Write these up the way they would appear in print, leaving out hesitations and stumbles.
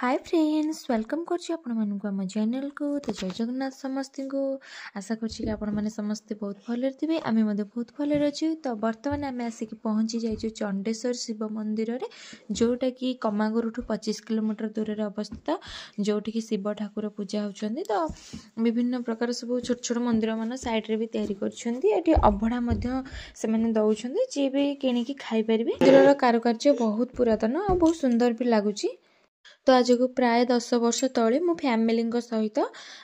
Hi friends welcome कर channel को तो जय जगन्नाथ समस्त को आशा कर समस्ते बहुत भले थे आम बहुत भले अच्छे। तो बर्तमान आम आसिक पहुँची जाइए चंडेश्वर शिव मंदिर रे जोटा कि कमागुरु 25 किलोमीटर दूर में अवस्थित जोटि शिव ठाकुर पूजा होती। तो विभिन्न प्रकार सब छोट छोट मंदिर मान साइड्रे भी तैयारी कर अभड़ा से दौरान जी भी किणिकी खाईपर। मंदिर कारुकार्य बहुत पुरातन और बहुत सुंदर भी लगुच। तो आज को प्राय 10 वर्ष तले मो फैमिली सहित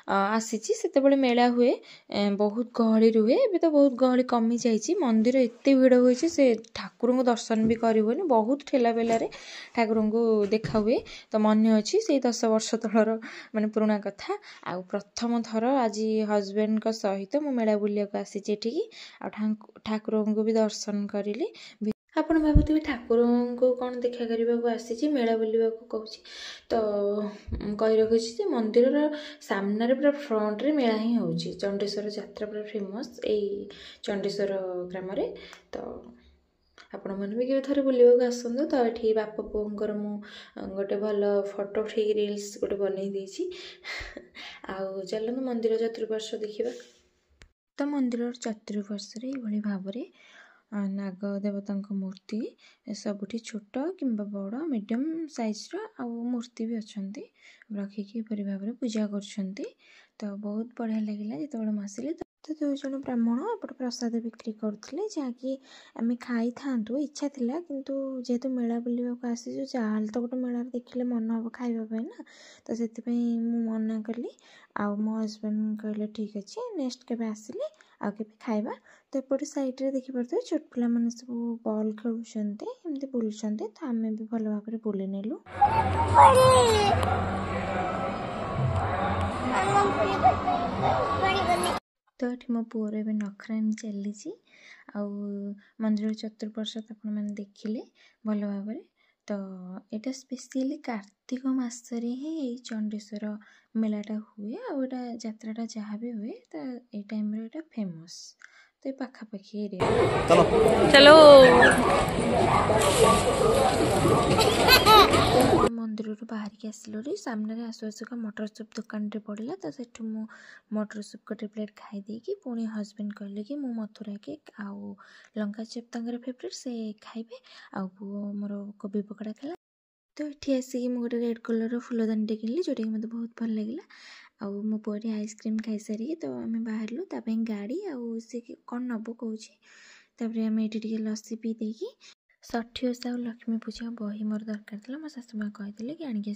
आसी से मेला हुए बहुत गहली रुहे। एबे तो बहुत गहली कमी जाइए मंदिर एत भिड़ हुई से ठाकुर को दर्शन भी करनी बहुत ठेला पेलार ठाकुर को देखा हुए। तो मन अच्छी से 10 वर्ष तलर माने पुराना कथा। आ प्रथम थर आज हजबैंड सहित मो मेला बुलिया आसी ठाकुर को भी दर्शन करी। आप भावुवे ठाकुर को कौन देखा करने को आसी मेला बुलवा कहूँ तो कही रखी मंदिर सामने पूरा फ्रंट रे मेला ही हो चंडेश्वर यात्रा पूरा फेमस यही चंडेश्वर ग्राम। तो आपण मैंने भी केवे थोड़े बुलवाक आसतु। तो ये बापा पुओंकर मु गोटे भल फोटो ठीक रिल्स गोटे बनई देछि। आउ चलतु मंदिर चतुर्पार्श्व देखा। तो मंदिर चतुर्पार्श्व ये भाव नाग देवता मूर्ति सबुठी छोट कि बड़ मीडियम साइज मूर्ति भी अच्छा रखिकी भाव में पूजा कर। तो बहुत बढ़िया लगे जो मसिले। तो 2 जन ब्राह्मण एपटे प्रसाद बिक्री करते जहाँकि आम खाई था इच्छा थिला किंतु जेहेतु मेला बुलवाक आसी जहाँ तो गोटे मेला देखिले मन हम खाइबा ना। तो से मना कली आ मो हजबैंड कहले ठीक अच्छे नेक्स्ट के आसिले आउ के खाइबा। तो एपटे साइड्रे देखिपे छोट पिला माने सब बॉल खेलुंट एमती बुलूं। तो आम भी भल भाव में बुले नेलु। तो ये मो पुअर ए नखरामी चली आउ मंदिर चतुर्पार्श्व आपण मैंने देखिले भल भाव में। तो यहाँ स्पेशली कार्तिक मासरे ही चंडेश्वर मेलाटा हुए आटा यात्राटा जहाँ भी हुए तो ये टाइम रे फेमस। तो ये पाखापाखी चलो मंदिर बाहर आसिलु सामने आसु आसुका मटर सूप दुकान रे पड़ा। तो सेठू मु मटर सूप गोटे प्लेट खाई देकी पुणी हजबैंड कहले कि मु मथुरा केक आउ लंका चप तांकर फेवरेट से खाइबे आउ पुओ मोर कोबी पकड़ा खाला। तो ये आसिक गोटे रेड कलर फूलदानी किनली जोटा कि मतलब बहुत भल लगे। आउ मो पुअरी आइसक्रीम खाई सारी तो आम बाहरलु गाड़ी आउ सी कौन नब कौन आम ये लस्सी पी देकी षठी ओषा और लक्ष्मी पूजा बही मोर दरकार था। मो सासु माँ कहते कि आनिक